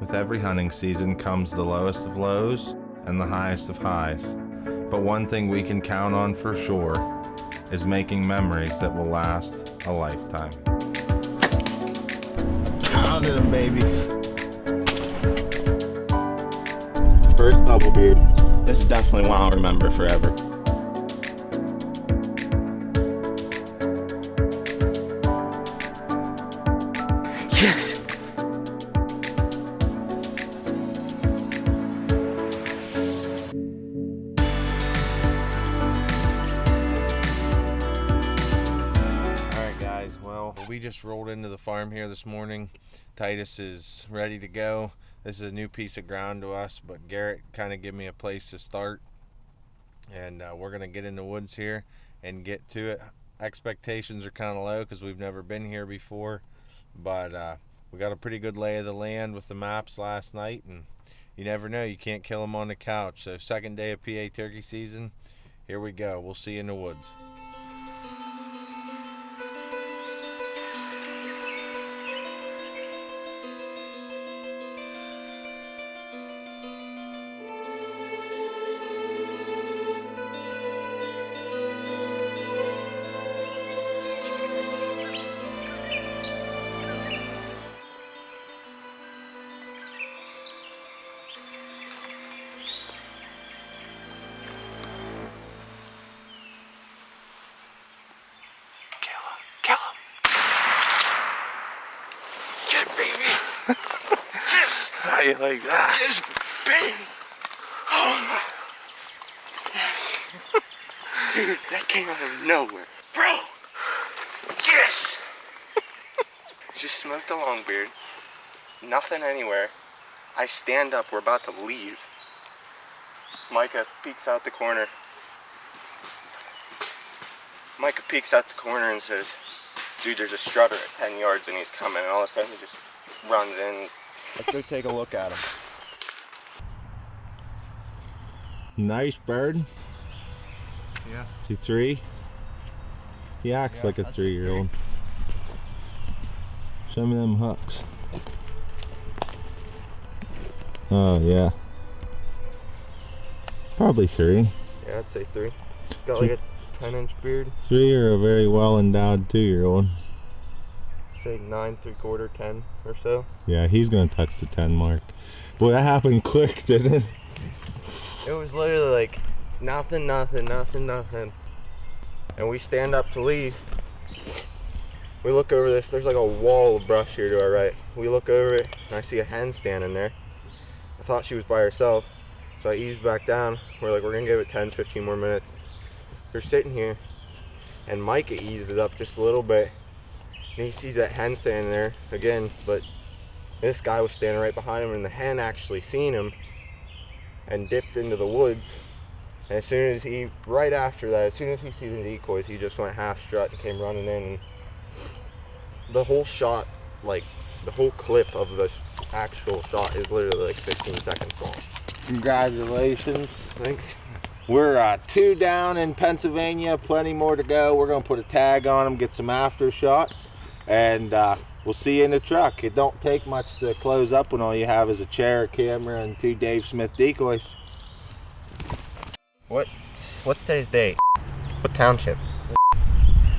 With every hunting season comes the lowest of lows and the highest of highs. But one thing we can count on for sure is making memories that will last a lifetime. Pounded him, baby. First double beard. This is definitely one I'll remember forever. Yes! We just rolled into the farm here this morning. Titus is ready to go. This is a new piece of ground to us, but Garrett kind of gave me a place to start, and we're gonna get in the woods here and get to it. Expectations are kind of low because we've never been here before, but we got a pretty good lay of the land with the maps last night, and you never know, you can't kill them on the couch. So second day of PA turkey season, here we go. We'll see you in the woods. How you like that? Just bang! Oh my! Yes! Dude, that came out of nowhere. Bro! Yes! Just smoked a longbeard. Nothing anywhere. I stand up, we're about to leave. Micah peeks out the corner. Micah peeks out the corner and says, dude, there's a strutter at 10 yards and he's coming. And all of a sudden he just runs in. Let's go take a look at him. Nice bird. Yeah. 2-3. He acts like a 3-year-old. Show me them hooks. Oh yeah. Probably 3. Yeah, I'd say 3. Got like a 10-inch beard. 3 or a very well endowed 2-year-old. Say 9 3/4, 10 or so. Yeah, he's gonna touch the 10 mark. Boy, that happened quick, didn't it? It was literally like nothing. And we stand up to leave. We look over this, there's like a wall of brush here to our right. We look over it and I see a hen standing there. I thought she was by herself, so I eased back down. We're like, we're gonna give it 10-15 more minutes. We're sitting here and Micah eases up just a little bit. And he sees that hen standing there again, but this guy was standing right behind him, and the hen actually seen him and dipped into the woods. And as soon as he, right after that, as soon as he sees the decoys, he just went half strut and came running in. And the whole shot, like the whole clip of the actual shot is literally like 15 seconds long. Congratulations. Thanks. We're 2 down in Pennsylvania, plenty more to go. We're gonna put a tag on them, get some after shots, and we'll see you in the truck. It don't take much to close up when all you have is a chair, a camera, and 2 Dave Smith Decoys. What's today's date? What township?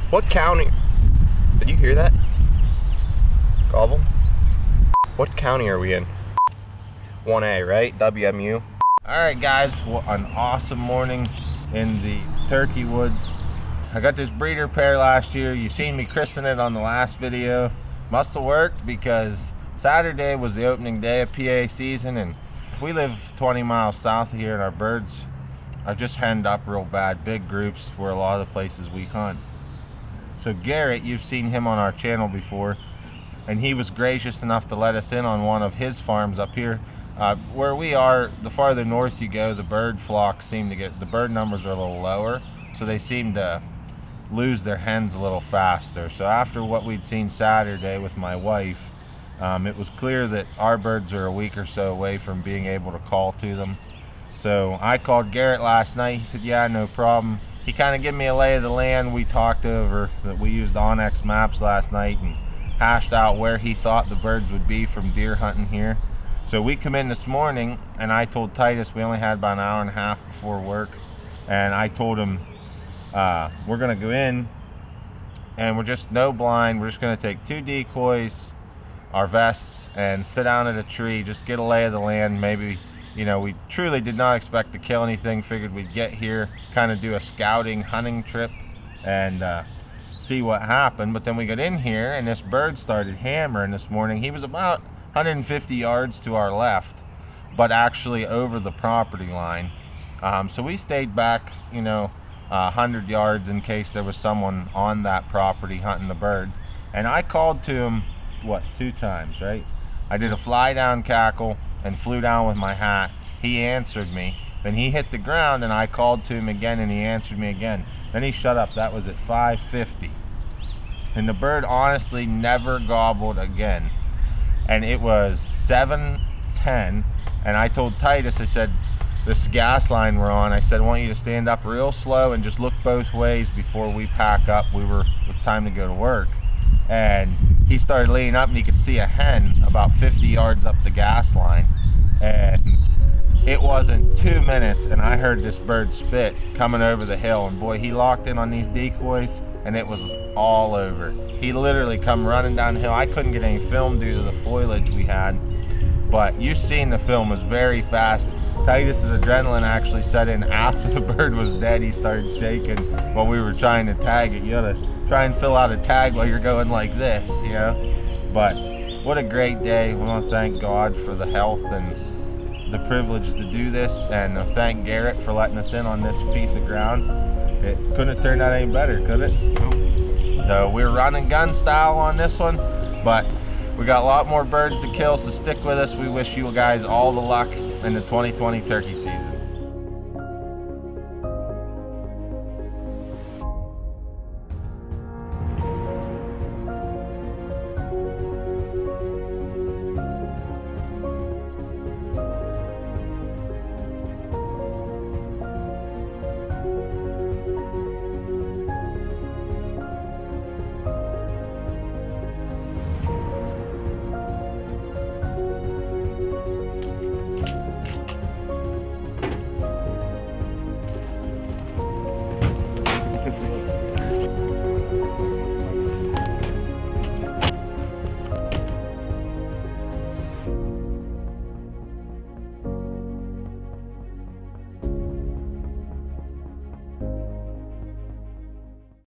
What county? Did you hear that? Gobble? What county are we in? 1A, right? WMU. Alright guys, what an awesome morning in the turkey woods. I got this breeder pair last year. You seen me christen it on the last video. Must have worked because Saturday was the opening day of PA season, and we live 20 miles south of here, and our birds are just henned up real bad. Big groups where a lot of the places we hunt. So Garrett, you've seen him on our channel before, and he was gracious enough to let us in on one of his farms up here. Where we are, the farther north you go, the bird flocks seem to get, the bird numbers are a little lower, so they seem to lose their hens a little faster. So after what we'd seen Saturday with my wife, it was clear that our birds are a week or so away from being able to call to them. So I called Garrett last night. He said, yeah, no problem. He kind of gave me a lay of the land. We talked over that. We used Onyx maps last night and hashed out where he thought the birds would be from deer hunting here. So we come in this morning, and I told Titus we only had about an hour and a half before work, and I told him we're gonna go in and we're just no blind. We're just gonna take 2 decoys, our vests, and sit down at a tree, just get a lay of the land. Maybe, you know, we truly did not expect to kill anything. Figured we'd get here, kind of do a scouting hunting trip and see what happened. But then we got in here and this bird started hammering this morning. He was about 150 yards to our left, but actually over the property line. So we stayed back, you know, 100 yards in case there was someone on that property hunting the bird. And I called to him, what, 2 times, right? I did a fly down cackle and flew down with my hat. He answered me. Then he hit the ground and I called to him again and he answered me again. Then he shut up. That was at 5:50. And the bird honestly never gobbled again. And it was 7:10, and I told Titus, I said, this gas line we're on, I said, I want you to stand up real slow and just look both ways before we pack up. It's time to go to work. And he started leaning up and he could see a hen about 50 yards up the gas line. And it wasn't 2 minutes and I heard this bird spit coming over the hill, and boy, he locked in on these decoys and it was all over. He literally come running down the hill. I couldn't get any film due to the foliage we had, but you've seen the film, was very fast. Titus's adrenaline actually set in after the bird was dead. He started shaking while we were trying to tag it. You gotta try and fill out a tag while you're going like this, you know? But what a great day. We want to thank God for the health and the privilege to do this, and thank Garrett for letting us in on this piece of ground. It couldn't have turned out any better, could it? Nope. So we're running gun style on this one, but we got a lot more birds to kill, so stick with us. We wish you guys all the luck in the 2020 turkey season.